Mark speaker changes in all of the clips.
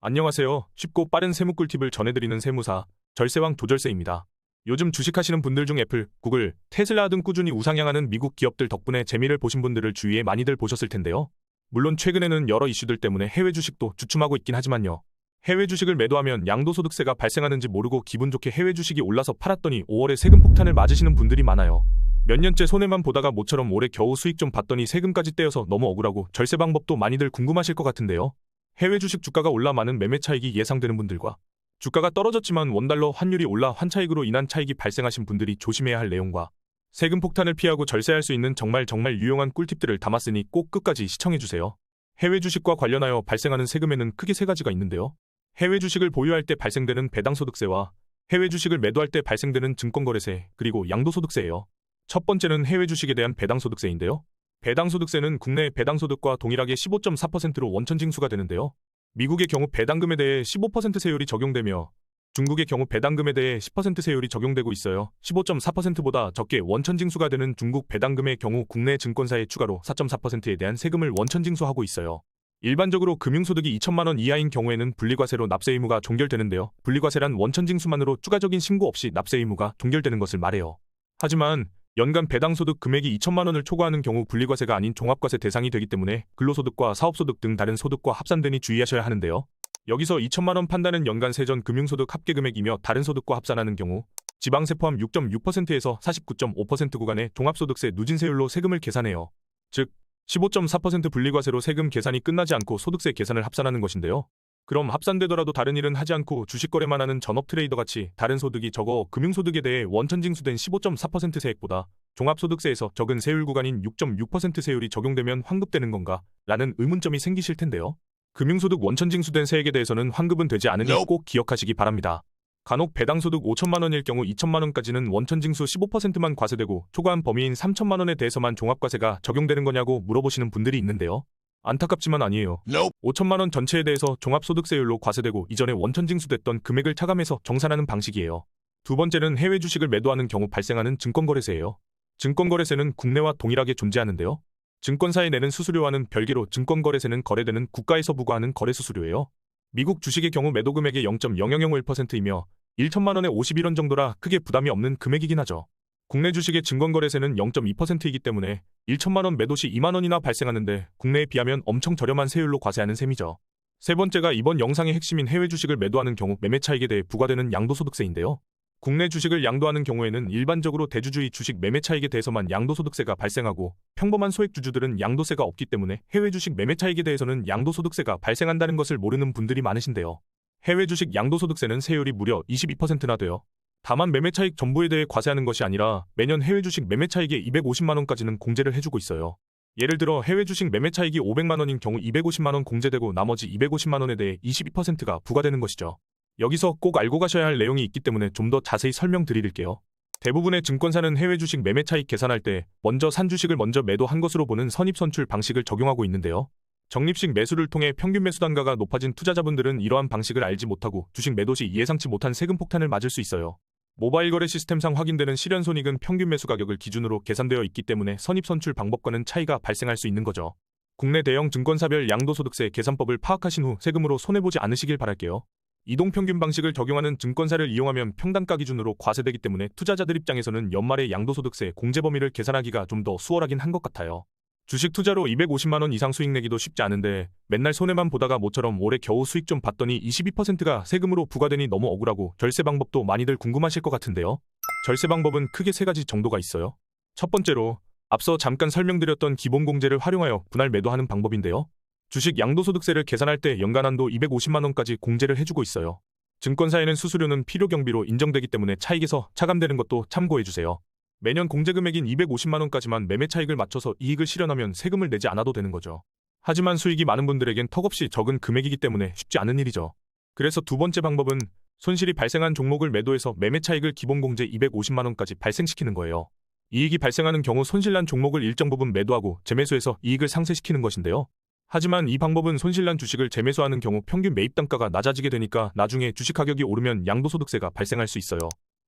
Speaker 1: 안녕하세요. 쉽고 빠른 세무 꿀팁을 전해드리는 세무사 절세왕 도절세입니다. 요즘 주식하시는 분들 중 애플, 구글, 테슬라 등 꾸준히 우상향하는 미국 기업들 덕분에 재미를 보신 분들을 주위에 많이들 보셨을 텐데요. 물론 최근에는 여러 이슈들 때문에 해외 주식도 주춤하고 있긴 하지만요. 해외 주식을 매도하면 양도소득세가 발생하는지 모르고 기분 좋게 해외 주식이 올라서 팔았더니 5월에 세금 폭탄을 맞으시는 분들이 많아요. 몇 년째 손해만 보다가 모처럼 올해 겨우 수익 좀 봤더니 세금까지 떼어서 너무 억울하고 절세 방법도 많이들 궁금하실 것 같은데요. 해외 주식 주가가 올라 많은 매매 차익이 예상되는 분들과 주가가 떨어졌지만 원달러 환율이 올라 환차익으로 인한 차익이 발생하신 분들이 조심해야 할 내용과 세금 폭탄을 피하고 절세할 수 있는 정말 유용한 꿀팁들을 담았으니 꼭 끝까지 시청해주세요. 해외 주식과 관련하여 발생하는 세금에는 크게 세 가지가 있는데요. 해외 주식을 보유할 때 발생되는 배당소득세와 해외 주식을 매도할 때 발생되는 증권거래세, 그리고 양도소득세예요. 첫 번째는 해외 주식에 대한 배당소득세인데요. 배당소득세는 국내 배당소득과 동일하게 15.4%로 원천징수가 되는데요. 미국의 경우 배당금에 대해 15% 세율이 적용되며 중국의 경우 배당금에 대해 10% 세율이 적용되고 있어요. 15.4%보다 적게 원천징수가 되는 중국 배당금의 경우 국내 증권사에 추가로 4.4%에 대한 세금을 원천징수하고 있어요. 일반적으로 금융소득이 2천만 원 이하인 경우에는 분리과세로 납세 의무가 종결되는데요. 분리과세란 원천징수만으로 추가적인 신고 없이 납세 의무가 종결되는 것을 말해요. 하지만 연간 배당소득 금액이 2천만 원을 초과하는 경우 분리과세가 아닌 종합과세 대상이 되기 때문에 근로소득과 사업소득 등 다른 소득과 합산되니 주의하셔야 하는데요. 여기서 2천만 원 판단은 연간 세전 금융소득 합계금액이며 다른 소득과 합산하는 경우 지방세 포함 6.6%에서 49.5% 구간의 종합소득세 누진세율로 세금을 계산해요. 즉 15.4% 분리과세로 세금 계산이 끝나지 않고 소득세 계산을 합산하는 것인데요. 그럼 합산되더라도 다른 일은 하지 않고 주식거래만 하는 전업 트레이더같이 다른 소득이 적어 금융소득에 대해 원천징수된 15.4% 세액보다 종합소득세에서 적은 세율 구간인 6.6% 세율이 적용되면 환급되는 건가? 라는 의문점이 생기실 텐데요. 금융소득 원천징수된 세액에 대해서는 환급은 되지 않으니 꼭 기억하시기 바랍니다. 간혹 배당소득 5천만 원일 경우 2천만 원까지는 원천징수 15%만 과세되고 초과한 범위인 3천만 원에 대해서만 종합과세가 적용되는 거냐고 물어보시는 분들이 있는데요. 안타깝지만 아니에요. 5천만 원 전체에 대해서 종합소득세율로 과세되고 이전에 원천징수됐던 금액을 차감해서 정산하는 방식이에요. 두 번째는 해외 주식을 매도하는 경우 발생하는 증권거래세예요. 증권거래세는 국내와 동일하게 존재하는데요. 증권사에 내는 수수료와는 별개로 증권거래세는 거래되는 국가에서 부과하는 거래수수료예요. 미국 주식의 경우 매도 금액의 0.0001%이며 1천만 원에 51원 정도라 크게 부담이 없는 금액이긴 하죠. 국내 주식의 증권거래세는 0.2%이기 때문에 1천만 원 매도 시 2만 원이나 발생하는데 국내에 비하면 엄청 저렴한 세율로 과세하는 셈이죠. 세 번째가 이번 영상의 핵심인 해외 주식을 매도하는 경우 매매 차익에 대해 부과되는 양도소득세인데요. 국내 주식을 양도하는 경우에는 일반적으로 대주주의 주식 매매 차익에 대해서만 양도소득세가 발생하고 평범한 소액주주들은 양도세가 없기 때문에 해외 주식 매매 차익에 대해서는 양도소득세가 발생한다는 것을 모르는 분들이 많으신데요. 해외 주식 양도소득세는 세율이 무려 22%나 돼요. 다만 매매 차익 전부에 대해 과세하는 것이 아니라 매년 해외 주식 매매 차익의 250만 원까지는 공제를 해주고 있어요. 예를 들어 해외 주식 매매 차익이 500만 원인 경우 250만 원 공제되고 나머지 250만 원에 대해 22%가 부과되는 것이죠. 여기서 꼭 알고 가셔야 할 내용이 있기 때문에 좀 더 자세히 설명드릴게요. 대부분의 증권사는 해외 주식 매매 차익 계산할 때 먼저 산 주식을 먼저 매도한 것으로 보는 선입선출 방식을 적용하고 있는데요. 적립식 매수를 통해 평균 매수 단가가 높아진 투자자분들은 이러한 방식을 알지 못하고 주식 매도 시 예상치 못한 세금 폭탄을 맞을 수 있어요. 모바일 거래 시스템상 확인되는 실현손익은 평균 매수 가격을 기준으로 계산되어 있기 때문에 선입선출 방법과는 차이가 발생할 수 있는 거죠. 국내 대형 증권사별 양도소득세 계산법을 파악하신 후 세금으로 손해보지 않으시길 바랄게요. 이동평균 방식을 적용하는 증권사를 이용하면 평단가 기준으로 과세되기 때문에 투자자들 입장에서는 연말에 양도소득세 공제 범위를 계산하기가 좀 더 수월하긴 한 것 같아요. 주식 투자로 250만 원 이상 수익 내기도 쉽지 않은데 맨날 손해만 보다가 모처럼 올해 겨우 수익 좀 봤더니 22%가 세금으로 부과되니 너무 억울하고 절세 방법도 많이들 궁금하실 것 같은데요. 절세 방법은 크게 세 가지 정도가 있어요. 첫 번째로 앞서 잠깐 설명드렸던 기본공제를 활용하여 분할 매도하는 방법인데요. 주식 양도소득세를 계산할 때 연간 한도 250만 원까지 공제를 해주고 있어요. 증권사에는 수수료는 필요경비로 인정되기 때문에 차익에서 차감되는 것도 참고해주세요. 매년 공제 금액인 250만 원까지만 매매 차익을 맞춰서 이익을 실현하면 세금을 내지 않아도 되는 거죠. 하지만 수익이 많은 분들에겐 턱없이 적은 금액이기 때문에 쉽지 않은 일이죠. 그래서 두 번째 방법은 손실이 발생한 종목을 매도해서 매매 차익을 기본 공제 250만 원까지 발생시키는 거예요. 이익이 발생하는 경우 손실난 종목을 일정 부분 매도하고 재매수해서 이익을 상쇄시키는 것인데요. 하지만 이 방법은 손실난 주식을 재매수하는 경우 평균 매입 단가가 낮아지게 되니까 나중에 주식 가격이 오르면 양도소득세가 발생할 수 있어요.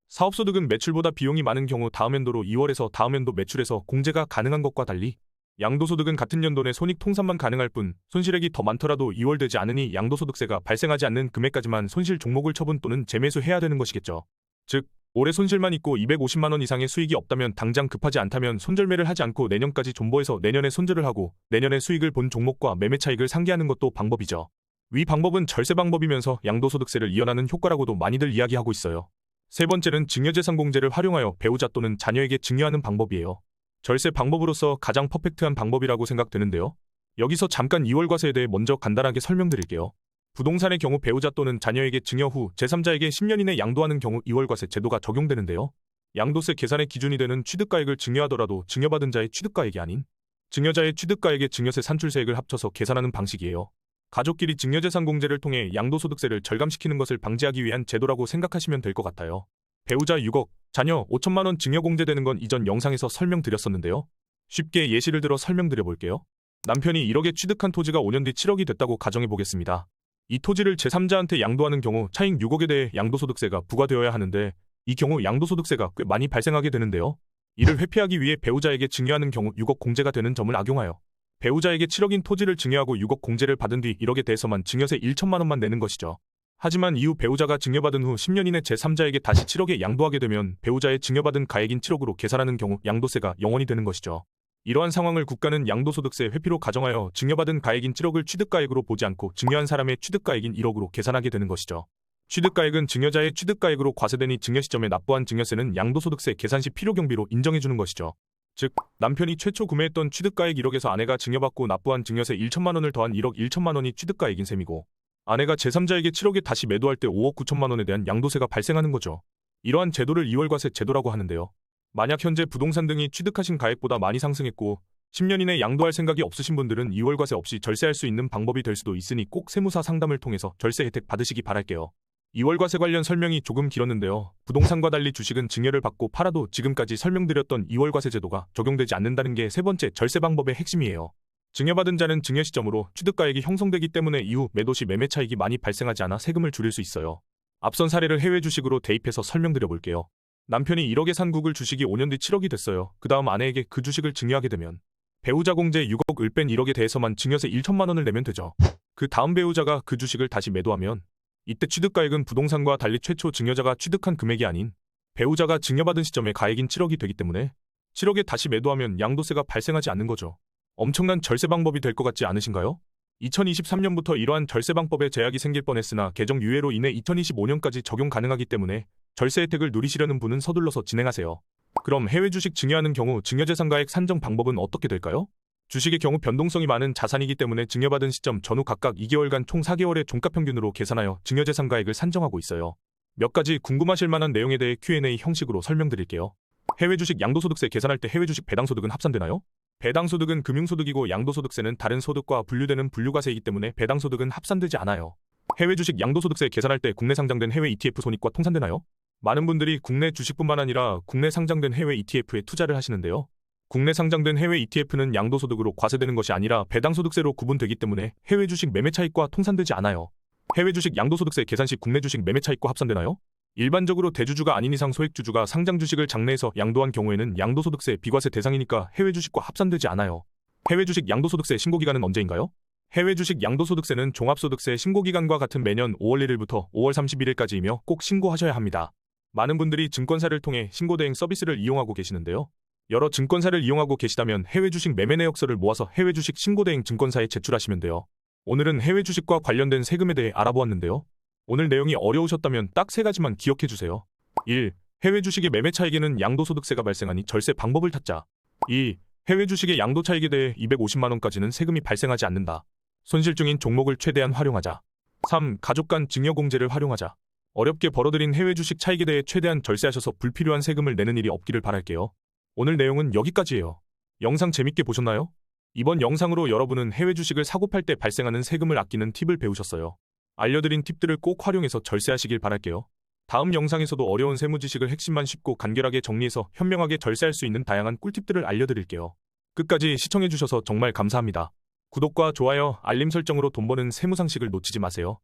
Speaker 1: 사업소득은 매출보다 비용이 많은 경우 다음 연도로 2월에서 다음 연도 매출에서 공제가 가능한 것과 달리 양도소득은 같은 연도 내 손익통산만 가능할 뿐 손실액이 더 많더라도 이월되지 않으니 양도소득세가 발생하지 않는 금액까지만 손실 종목을 처분 또는 재매수해야 되는 것이겠죠. 즉 올해 손실만 있고 250만 원 이상의 수익이 없다면 당장 급하지 않다면 손절매를 하지 않고 내년까지 존버해서 내년에 손절을 하고 내년에 수익을 본 종목과 매매 차익을 상기하는 것도 방법이죠. 위 방법은 절세 방법이면서 양도소득세를 이연하는 효과라고도 많이들 이야기하고 있어요. 세 번째는 증여재산 공제를 활용하여 배우자 또는 자녀에게 증여하는 방법이에요. 절세 방법으로서 가장 퍼펙트한 방법이라고 생각되는데요. 여기서 잠깐 이월과세에 대해 먼저 간단하게 설명드릴게요. 부동산의 경우 배우자 또는 자녀에게 증여 후 제3자에게 10년 이내 양도하는 경우 이월과세 제도가 적용되는데요. 양도세 계산의 기준이 되는 취득가액을 증여하더라도 증여받은 자의 취득가액이 아닌 증여자의 취득가액의 증여세 산출세액을 합쳐서 계산하는 방식이에요. 가족끼리 증여재산 공제를 통해 양도소득세를 절감시키는 것을 방지하기 위한 제도라고 생각하시면 될 것 같아요. 배우자 6억, 자녀 5천만 원 증여 공제되는 건 이전 영상에서 설명드렸었는데요. 쉽게 예시를 들어 설명드려볼게요. 남편이 1억에 취득한 토지가 5년 뒤 7억이 됐다고 가정해보겠습니다. 이 토지를 제3자한테 양도하는 경우 차익 6억에 대해 양도소득세가 부과되어야 하는데 이 경우 양도소득세가 꽤 많이 발생하게 되는데요. 이를 회피하기 위해 배우자에게 증여하는 경우 6억 공제가 되는 점을 악용하여 배우자에게 7억인 토지를 증여하고 6억 공제를 받은 뒤 1억에 대해서만 증여세 1천만 원만 내는 것이죠. 하지만 이후 배우자가 증여받은 후 10년 이내 제3자에게 다시 7억에 양도하게 되면 배우자의 증여받은 가액인 7억으로 계산하는 경우 양도세가 0원이 되는 것이죠. 이러한 상황을 국가는 양도소득세 회피로 가정하여 증여받은 가액인 7억을 취득가액으로 보지 않고 증여한 사람의 취득가액인 1억으로 계산하게 되는 것이죠. 취득가액은 증여자의 취득가액으로 과세되니 증여 시점에 납부한 증여세는 양도소득세 계산 시 필요경비로 인정해주는 것이죠. 즉 남편이 최초 구매했던 취득가액 1억에서 아내가 증여받고 납부한 증여세 1천만 원을 더한 1억 1천만 원이 취득가액인 셈이고 아내가 제3자에게 7억에 다시 매도할 때 5억 9천만 원에 대한 양도세가 발생하는 거죠. 이러한 제도를 이월과세 제도라고 하는데요. 만약 현재 부동산 등이 취득하신 가액보다 많이 상승했고 10년 이내 양도할 생각이 없으신 분들은 이월과세 없이 절세할 수 있는 방법이 될 수도 있으니 꼭 세무사 상담을 통해서 절세 혜택 받으시기 바랄게요. 이월과세 관련 설명이 조금 길었는데요. 부동산과 달리 주식은 증여를 받고 팔아도 지금까지 설명드렸던 이월과세 제도가 적용되지 않는다는 게 세 번째 절세 방법의 핵심이에요. 증여받은 자는 증여 시점으로 취득가액이 형성되기 때문에 이후 매도 시 매매 차익이 많이 발생하지 않아 세금을 줄일 수 있어요. 앞선 사례를 해외 주식으로 대입해서 설명드려 볼게요. 남편이 1억에 산 구글 주식이 5년 뒤 7억이 됐어요. 그 다음 아내에게 그 주식을 증여하게 되면 배우자 공제 6억을 뺀 1억에 대해서만 증여세 1천만 원을 내면 되죠. 그 다음 배우자가 그 주식을 다시 매도하면 이때 취득가액은 부동산과 달리 최초 증여자가 취득한 금액이 아닌 배우자가 증여받은 시점의 가액인 7억이 되기 때문에 7억에 다시 매도하면 양도세가 발생하지 않는 거죠. 엄청난 절세 방법이 될 것 같지 않으신가요? 2023년부터 이러한 절세 방법에 제약이 생길 뻔했으나 개정 유예로 인해 2025년까지 적용 가능하기 때문에 절세 혜택을 누리시려는 분은 서둘러서 진행하세요. 그럼 해외 주식 증여하는 경우 증여재산가액 산정 방법은 어떻게 될까요? 주식의 경우 변동성이 많은 자산이기 때문에 증여받은 시점 전후 각각 2개월간 총 4개월의 종가평균으로 계산하여 증여재산가액을 산정하고 있어요. 몇 가지 궁금하실 만한 내용에 대해 Q&A 형식으로 설명드릴게요. 해외 주식 양도소득세 계산할 때 해외 주식 배당소득은 합산되나요? 배당소득은 금융소득이고 양도소득세는 다른 소득과 분류되는 분류과세이기 때문에 배당소득은 합산되지 않아요. 해외 주식 양도소득세 계산할 때 국내 상장된 해외 ETF 손익과 통산되나요? 많은 분들이 국내 주식뿐만 아니라 국내 상장된 해외 ETF에 투자를 하시는데요. 국내 상장된 해외 ETF는 양도소득으로 과세되는 것이 아니라 배당소득세로 구분되기 때문에 해외 주식 매매 차익과 통산되지 않아요. 해외 주식 양도소득세 계산 시 국내 주식 매매 차익과 합산되나요? 일반적으로 대주주가 아닌 이상 소액주주가 상장 주식을 장내에서 양도한 경우에는 양도소득세 비과세 대상이니까 해외 주식과 합산되지 않아요. 해외 주식 양도소득세 신고기간은 언제인가요? 해외 주식 양도소득세는 종합소득세 신고기간과 같은 매년 5월 1일부터 5월 31일까지이며 꼭 신고하셔야 합니다. 많은 분들이 증권사를 통해 신고대행 서비스를 이용하고 계시는데요. 여러 증권사를 이용하고 계시다면 해외 주식 매매 내역서를 모아서 해외 주식 신고대행 증권사에 제출하시면 돼요. 오늘은 해외 주식과 관련된 세금에 대해 알아보았는데요. 오늘 내용이 어려우셨다면 딱 3가지만 기억해주세요. 1. 해외 주식의 매매 차익에는 양도소득세가 발생하니 절세 방법을 찾자. 2. 해외 주식의 양도 차익에 대해 250만 원까지는 세금이 발생하지 않는다. 손실 중인 종목을 최대한 활용하자. 3. 가족 간 증여 공제를 활용하자. 어렵게 벌어들인 해외 주식 차익에 대해 최대한 절세하셔서 불필요한 세금을 내는 일이 없기를 바랄게요. 오늘 내용은 여기까지예요. 영상 재밌게 보셨나요? 이번 영상으로 여러분은 해외 주식을 사고 팔 때 발생하는 세금을 아끼는 팁을 배우셨어요. 알려드린 팁들을 꼭 활용해서 절세하시길 바랄게요. 다음 영상에서도 어려운 세무 지식을 핵심만 쉽고 간결하게 정리해서 현명하게 절세할 수 있는 다양한 꿀팁들을 알려드릴게요. 끝까지 시청해주셔서 정말 감사합니다. 구독과 좋아요, 알림 설정으로 돈 버는 세무 상식을 놓치지 마세요.